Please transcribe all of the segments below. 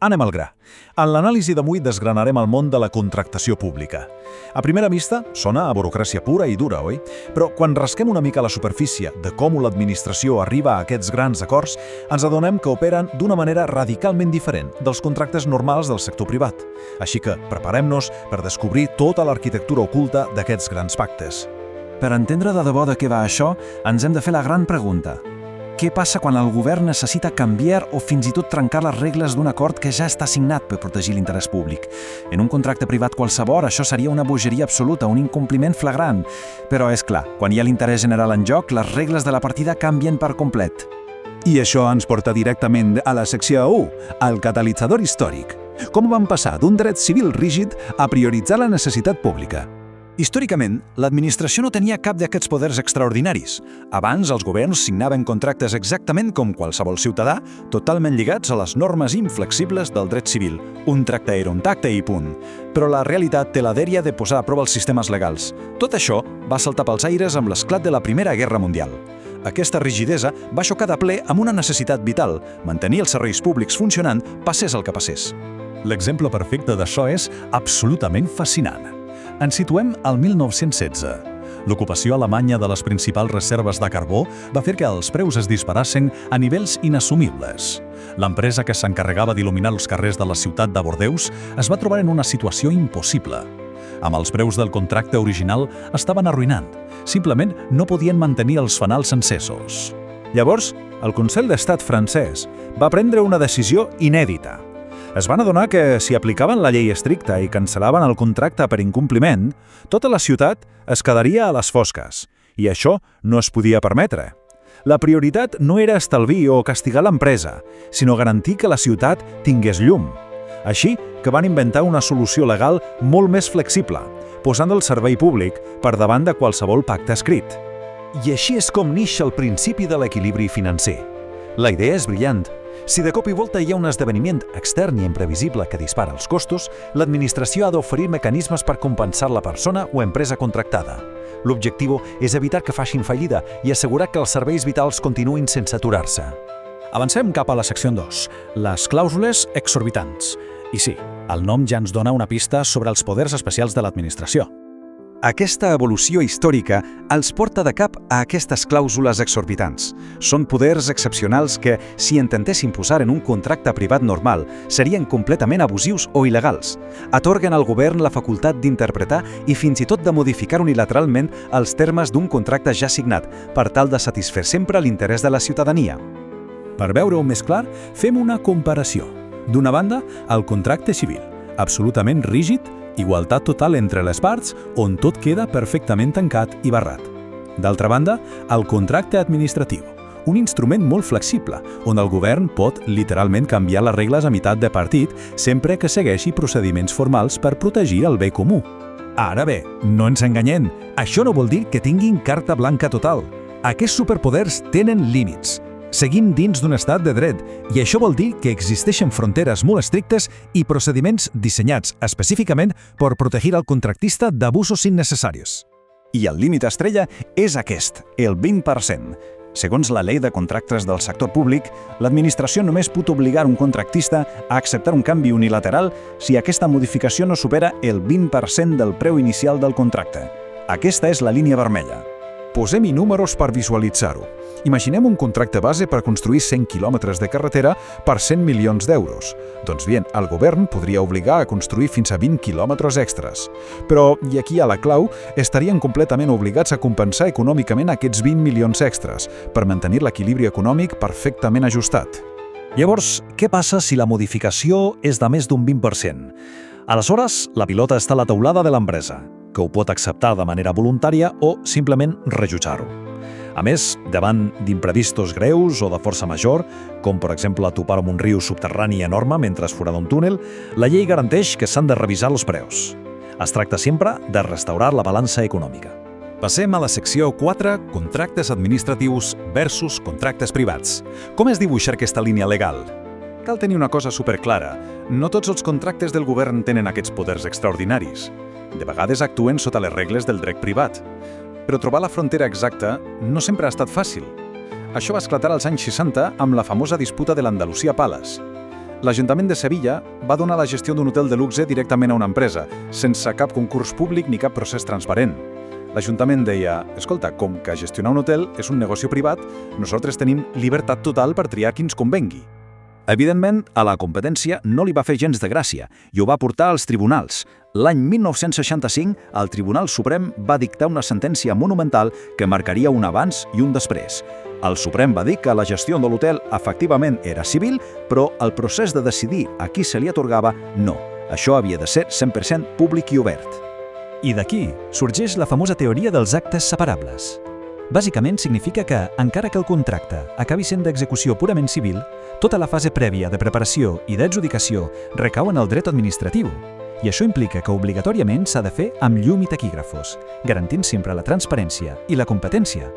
Anem al gra. En l'anàlisi d'avui desgranarem el món de la contractació pública. A primera vista, sona a burocràcia pura i dura, oi? Però quan rasquem una mica la superfície de com l'administració arriba a aquests grans acords, ens adonem que operen d'una manera radicalment diferent dels contractes normals del sector privat. Així que preparem-nos per descobrir tota l'arquitectura oculta d'aquests grans pactes. Per entendre de debò de què va això, ens hem de fer la gran pregunta. Què passa quan el govern necessita canviar o fins i tot trencar les regles d'un acord que ja està signat per protegir l'interès públic? En un contracte privat qualsevol, això seria una bogeria absoluta, un incompliment flagrant. Però és clar, quan hi ha l'interès general en joc, les regles de la partida canvien per complet. I això ens porta directament a la secció 1, al catalitzador històric. Com vam passar d'un dret civil rígid a prioritzar la necessitat pública? Històricament, l'administració no tenia cap d'aquests poders extraordinaris. Abans, els governs signaven contractes exactament com qualsevol ciutadà, totalment lligats a les normes inflexibles del dret civil. Un tracte era un tacte i punt. Però la realitat té la dèria de posar a prova els sistemes legals. Tot això va saltar pels aires amb l'esclat de la Primera Guerra Mundial. Aquesta rigidesa va xocar de ple amb una necessitat vital, mantenir els serveis públics funcionant, passés el que passés. L'exemple perfecte d'això és absolutament fascinant. Ens situem al 1916. L'ocupació alemanya de les principals reserves de carbó va fer que els preus es disparassin a nivells inassumibles. L'empresa que s'encarregava d'il·luminar els carrers de la ciutat de Bordeus es va trobar en una situació impossible. Amb els preus del contracte original estaven arruïnant. Simplement no podien mantenir els fanals encesos. Llavors, el Consell d'Estat francès va prendre una decisió inèdita. Es van adonar que si aplicaven la llei estricta i cancel·laven el contracte per incompliment, tota la ciutat es quedaria a les fosques, i això no es podia permetre. La prioritat no era estalviar o castigar l'empresa, sinó garantir que la ciutat tingués llum. Així que van inventar una solució legal molt més flexible, posant el servei públic per davant de qualsevol pacte escrit. I així és com neix el principi de l'equilibri financer. La idea és brillant. Si de cop i volta hi ha un esdeveniment extern i imprevisible que dispara els costos, l'administració ha d'oferir mecanismes per compensar la persona o empresa contractada. L'objectiu és evitar que facin fallida i assegurar que els serveis vitals continuïn sense aturar-se. Avancem cap a la secció 2, les clàusules exorbitants. I sí, el nom ja ens dona una pista sobre els poders especials de l'administració. Aquesta evolució històrica els porta de cap a aquestes clàusules exorbitants. Són poders excepcionals que, si intentessin posar en un contracte privat normal, serien completament abusius o il·legals. Atorguen al govern la facultat d'interpretar i fins i tot de modificar unilateralment els termes d'un contracte ja signat, per tal de satisfer sempre l'interès de la ciutadania. Per veure-ho més clar, fem una comparació. D'una banda, el contracte civil, absolutament rígid, igualtat total entre les parts, on tot queda perfectament tancat i barrat. D'altra banda, el contracte administratiu, un instrument molt flexible, on el govern pot literalment canviar les regles a meitat de partit sempre que segueixi procediments formals per protegir el bé comú. Ara bé, no ens enganyem, això no vol dir que tinguin carta blanca total. Aquests superpoders tenen límits. Seguim dins d'un estat de dret, i això vol dir que existeixen fronteres molt estrictes i procediments dissenyats específicament per protegir el contractista d'abusos innecessaris. I el límit estrella és aquest, el 20%. Segons la llei de contractes del sector públic, l'administració només pot obligar un contractista a acceptar un canvi unilateral si aquesta modificació no supera el 20% del preu inicial del contracte. Aquesta és la línia vermella. Posem-hi números per visualitzar-ho. Imaginem un contracte base per construir 100 quilòmetres de carretera per 100 milions d'euros. Doncs bé, el govern podria obligar a construir fins a 20 quilòmetres extras. Però, i aquí hi ha la clau, estarien completament obligats a compensar econòmicament aquests 20 milions extras per mantenir l'equilibri econòmic perfectament ajustat. Llavors, què passa si la modificació és de més d'un 20%? Aleshores, la pilota està a la teulada de l'empresa, que ho pot acceptar de manera voluntària o simplement rebutjar-ho. A més, davant d'imprevistos greus o de força major, com per exemple topar amb un riu subterrani enorme mentre es forada un túnel, la llei garanteix que s'han de revisar els preus. Es tracta sempre de restaurar la balança econòmica. Passem a la secció 4, contractes administratius versus contractes privats. Com es dibuixa aquesta línia legal? Cal tenir una cosa superclara. No tots els contractes del govern tenen aquests poders extraordinaris. De vegades actuen sota les regles del dret privat. Però trobar la frontera exacta no sempre ha estat fàcil. Això va esclatar als anys 60 amb la famosa disputa de l'Andalusia Palace. L'Ajuntament de Sevilla va donar la gestió d'un hotel de luxe directament a una empresa, sense cap concurs públic ni cap procés transparent. L'Ajuntament deia, escolta, com que gestionar un hotel és un negoci privat, nosaltres tenim llibertat total per triar qui ens convengui. Evidentment, a la competència no li va fer gens de gràcia i ho va portar als tribunals. L'any 1965, el Tribunal Suprem va dictar una sentència monumental que marcaria un abans i un després. El Suprem va dir que la gestió de l'hotel efectivament era civil, però el procés de decidir a qui se li atorgava no. Això havia de ser 100% públic i obert. I d'aquí sorgeix la famosa teoria dels actes separables. Bàsicament significa que, encara que el contracte acabi sent d'execució purament civil, tota la fase prèvia de preparació i d'adjudicació recau en el dret administratiu. I això implica que obligatòriament s'ha de fer amb llum i taquígrafos, garantint sempre la transparència i la competència.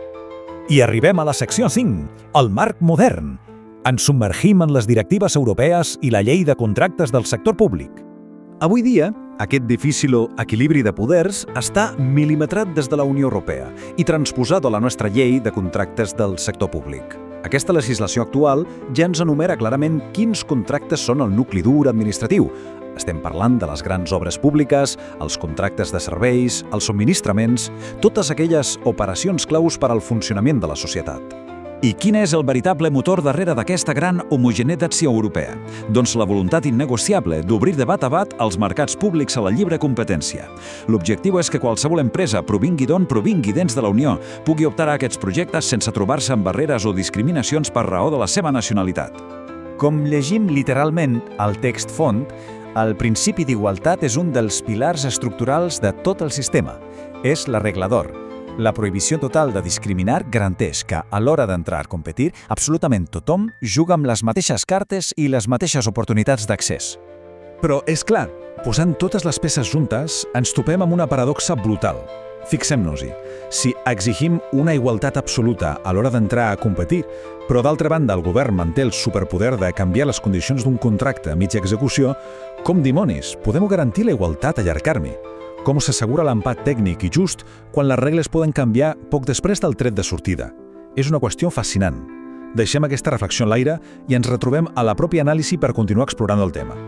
I arribem a la secció 5, el marc modern. Ens submergim en les directives europees i la llei de contractes del sector públic. Avui dia, aquest difícil equilibri de poders està mil·limetrat des de la Unió Europea i transposat a la nostra llei de contractes del sector públic. Aquesta legislació actual ja ens enumera clarament quins contractes són el nucli dur administratiu. Estem parlant de les grans obres públiques, els contractes de serveis, els subministraments, totes aquelles operacions claus per al funcionament de la societat. I quin és el veritable motor darrere d'aquesta gran homogeneïtzació europea? Doncs la voluntat innegociable d'obrir de bat a bat els mercats públics a la lliure competència. L'objectiu és que qualsevol empresa, provingui d'on provingui dins de la Unió, pugui optar a aquests projectes sense trobar-se amb barreres o discriminacions per raó de la seva nacionalitat. Com llegim literalment al text font, el principi d'igualtat és un dels pilars estructurals de tot el sistema. És l'arreglador. La prohibició total de discriminar garanteix que, a l'hora d'entrar a competir, absolutament tothom juga amb les mateixes cartes i les mateixes oportunitats d'accés. Però, és clar, posant totes les peces juntes, ens topem amb una paradoxa brutal. Fixem-nos-hi. Si exigim una igualtat absoluta a l'hora d'entrar a competir, però d'altra banda el govern manté el superpoder de canviar les condicions d'un contracte a mitja execució, com dimonis podem garantir la igualtat a llarg termini? Com s'assegura l'empat tècnic i just quan les regles poden canviar poc després del tret de sortida? És una qüestió fascinant. Deixem aquesta reflexió en l'aire i ens retrobem a la pròpia anàlisi per continuar explorant el tema.